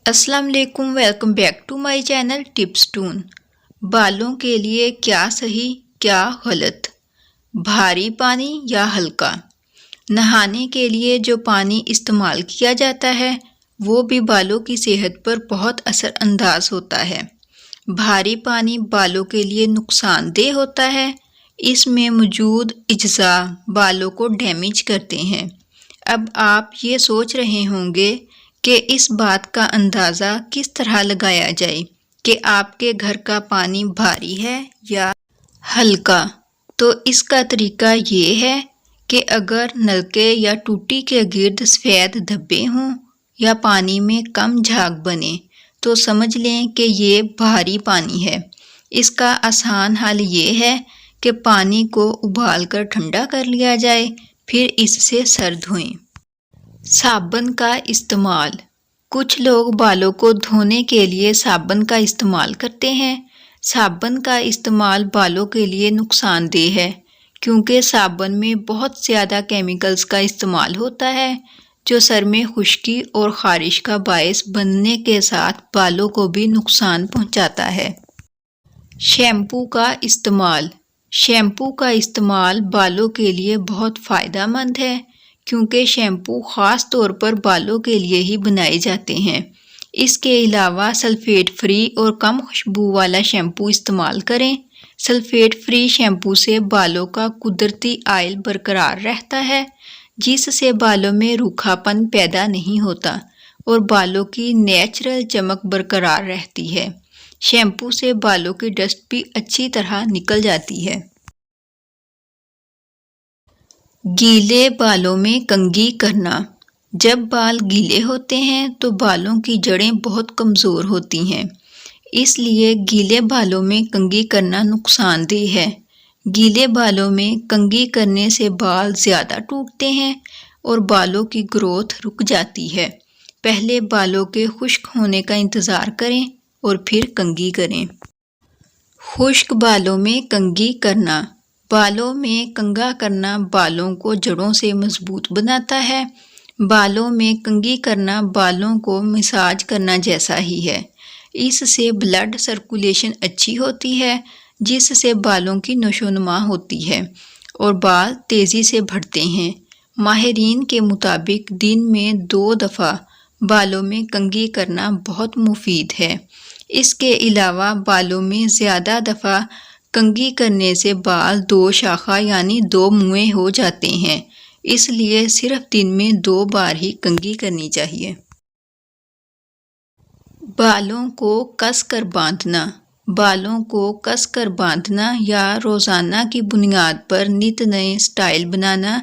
अस्सलाम वालेकुम, welcome back to my channel tips toon. बालों के लिए क्या सही क्या गलत, भारी पानी या हल्का। नहाने के लिए जो पानी इस्तेमाल किया जाता है वो भी बालों की सेहत पर बहुत असरअंदाज होता है। भारी पानी बालों के लिए नुकसानदेह होता है। इसमें मौजूद अज्जा बालों को डैमेज करते हैं। अब आप ये सोच रहे होंगे कि इस बात का अंदाज़ा किस तरह लगाया जाए कि आपके घर का पानी भारी है या हल्का। तो इसका तरीका ये है कि अगर नलके या टूटी के गिर्द सफ़ेद धब्बे हों या पानी में कम झाग बने तो समझ लें कि ये भारी पानी है। इसका आसान हल ये है कि पानी को उबालकर ठंडा कर लिया जाए, फिर इससे सर धोएं। साबुन का इस्तेमाल। कुछ लोग बालों को धोने के लिए साबुन का इस्तेमाल करते हैं। साबुन का इस्तेमाल बालों के लिए नुकसानदेह है क्योंकि साबुन में बहुत ज़्यादा केमिकल्स का इस्तेमाल होता है जो सर में खुश्की और ख़ारिश का बायस बनने के साथ बालों को भी नुकसान पहुंचाता है। शैम्पू का इस्तेमाल। शैम्पू का इस्तेमाल बालों के लिए बहुत फ़ायदेमंद है क्योंकि शैम्पू ख़ास तौर पर बालों के लिए ही बनाए जाते हैं। इसके अलावा सल्फ़ेट फ्री और कम खुशबू वाला शैम्पू इस्तेमाल करें। सल्फ़ेट फ्री शैम्पू से बालों का कुदरती ऑयल बरकरार रहता है जिससे बालों में रूखापन पैदा नहीं होता और बालों की नेचुरल चमक बरकरार रहती है। शैम्पू से बालों की डस्ट भी अच्छी तरह निकल जाती है। गीले बालों में कंघी करना। जब बाल गीले होते हैं तो बालों की जड़ें बहुत कमज़ोर होती हैं, इसलिए गीले बालों में कंघी करना नुकसानदेह है। गीले बालों में कंघी करने से बाल ज़्यादा टूटते हैं और बालों की ग्रोथ रुक जाती है। पहले बालों के खुश्क होने का इंतज़ार करें और फिर कंघी करें। खुश्क बालों में कंघी करना। बालों में कंघा करना बालों को जड़ों से मजबूत बनाता है। बालों में कंघी करना बालों को मसाज करना जैसा ही है। इससे ब्लड सर्कुलेशन अच्छी होती है जिससे बालों की नशोनुमा होती है और बाल तेज़ी से बढ़ते हैं। माहिरीन के मुताबिक दिन में 2 दफ़ा बालों में कंघी करना बहुत मुफीद है। इसके अलावा बालों में ज़्यादा दफ़ा कंघी करने से बाल 2 शाखा यानी 2 मुँहे हो जाते हैं, इसलिए सिर्फ दिन में 2 बार ही कंघी करनी चाहिए। बालों को कसकर बांधना। बालों को कसकर बांधना या रोज़ाना की बुनियाद पर नित नए स्टाइल बनाना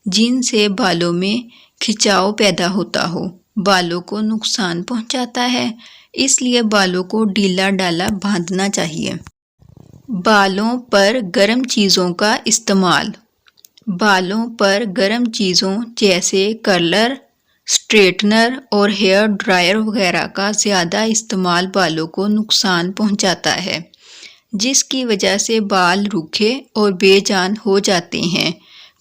जिनसे बालों में खिंचाव पैदा होता हो, बालों को नुकसान पहुंचाता है, इसलिए बालों को ढीला ढाला बांधना चाहिए। बालों पर गर्म चीज़ों का इस्तेमाल। बालों पर गर्म चीज़ों जैसे कर्लर, स्ट्रेटनर और हेयर ड्रायर वगैरह का ज़्यादा इस्तेमाल बालों को नुकसान पहुंचाता है जिसकी वजह से बाल रूखे और बेजान हो जाते हैं।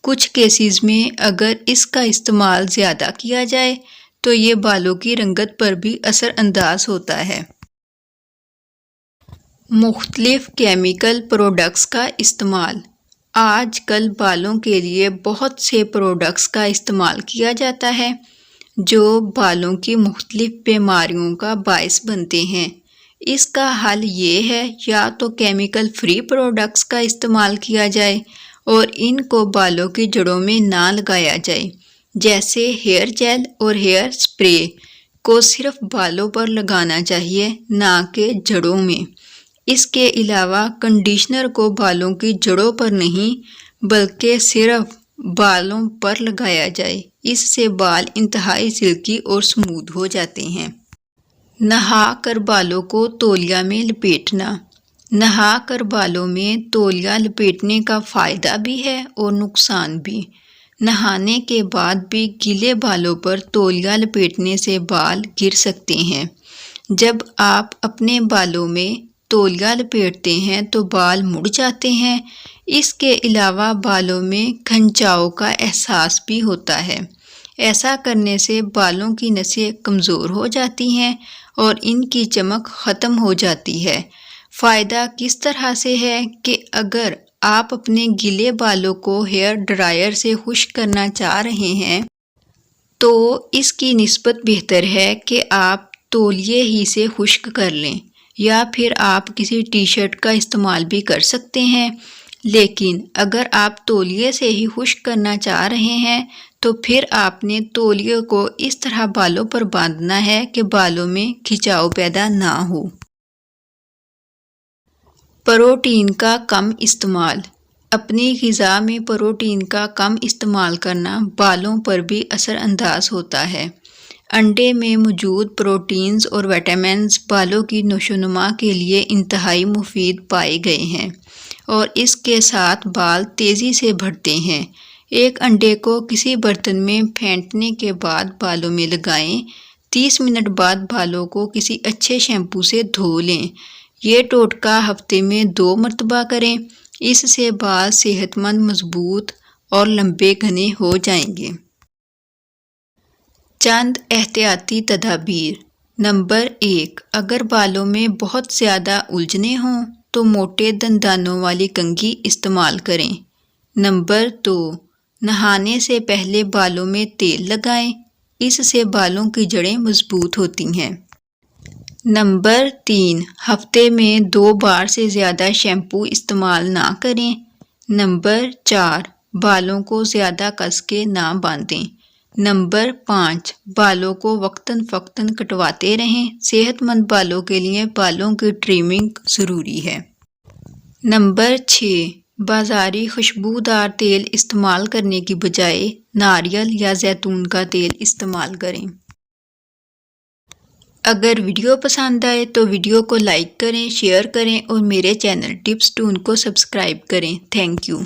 कुछ केसेस में अगर इसका इस्तेमाल ज़्यादा किया जाए तो ये बालों की रंगत पर भी असरअंदाज होता है। मुख्तलिफ केमिकल प्रोडक्ट्स का इस्तेमाल। आजकल बालों के लिए बहुत से प्रोडक्ट्स का इस्तेमाल किया जाता है जो बालों की मुख्तलिफ बीमारियों का बायस बनते हैं। इसका हल ये है या तो केमिकल फ्री प्रोडक्ट्स का इस्तेमाल किया जाए और इनको बालों की जड़ों में ना लगाया जाए। जैसे हेयर जेल और हेयर स्प्रे को सिर्फ बालों पर लगाना चाहिए, ना कि जड़ों में। इसके अलावा कंडीशनर को बालों की जड़ों पर नहीं बल्कि सिर्फ बालों पर लगाया जाए। इससे बाल इंतहाई सिल्की और स्मूथ हो जाते हैं। नहा कर बालों को तौलिया में लपेटना। नहा कर बालों में तौलिया लपेटने का फ़ायदा भी है और नुकसान भी। नहाने के बाद भी गीले बालों पर तौलिया लपेटने से बाल गिर सकते हैं। जब आप अपने बालों में तौलिया लपेटते हैं तो बाल मुड़ जाते हैं। इसके अलावा बालों में खंचाव का एहसास भी होता है। ایسا کرنے سے بالوں کی نسیں کمزور ہو جاتی ہیں اور ان کی چمک ختم ہو جاتی ہے۔ فائدہ کس طرح سے ہے کہ اگر آپ اپنے گیلے بالوں کو ہیئر ڈرائر سے خشک کرنا چاہ رہے ہیں تو اس کی نسبت بہتر ہے کہ آپ تولیے ہی سے خشک کر لیں، یا پھر آپ کسی ٹی شرٹ کا استعمال بھی کر سکتے ہیں۔ لیکن اگر آپ تولیے سے ہی خشک کرنا چاہ رہے ہیں تو پھر آپ نے تولیے کو اس طرح بالوں پر باندھنا ہے کہ بالوں میں کھچاؤ پیدا نہ ہو۔ پروٹین کا کم استعمال۔ اپنی غذا میں پروٹین کا کم استعمال کرنا بالوں پر بھی اثر انداز ہوتا ہے۔ انڈے میں موجود پروٹینز اور وٹامنز بالوں کی نشو و نما کے لیے انتہائی مفید پائے گئے ہیں اور اس کے ساتھ بال تیزی سے بڑھتے ہیں۔ ایک انڈے کو کسی برتن میں پھینٹنے کے بعد بالوں میں لگائیں۔ 30 منٹ بعد بالوں کو کسی اچھے شیمپو سے دھو لیں۔ یہ ٹوٹکا ہفتے میں 2 مرتبہ کریں۔ اس سے بال صحت مند، مضبوط اور لمبے گھنے ہو جائیں گے۔ چند احتیاطی تدابیر۔ نمبر 1، اگر بالوں میں بہت زیادہ الجھنیں ہوں تو موٹے دندانوں والی کنگھی استعمال کریں۔ نمبر 2، نہانے سے پہلے بالوں میں تیل لگائیں، اس سے بالوں کی جڑیں مضبوط ہوتی ہیں۔ نمبر 3، ہفتے میں 2 بار سے زیادہ شیمپو استعمال نہ کریں۔ نمبر 4، بالوں کو زیادہ کس کے نہ باندھیں۔ نمبر 5، بالوں کو وقتاً فوقتاً کٹواتے رہیں۔ صحت مند بالوں کے لیے بالوں کی ٹریمنگ ضروری ہے۔ نمبر 6، بازاری خوشبودار تیل استعمال کرنے کی بجائے ناریل یا زیتون کا تیل استعمال کریں۔ اگر ویڈیو پسند آئے تو ویڈیو کو لائک کریں، شیئر کریں اور میرے چینل ٹپس ٹون کو سبسکرائب کریں۔ Thank you.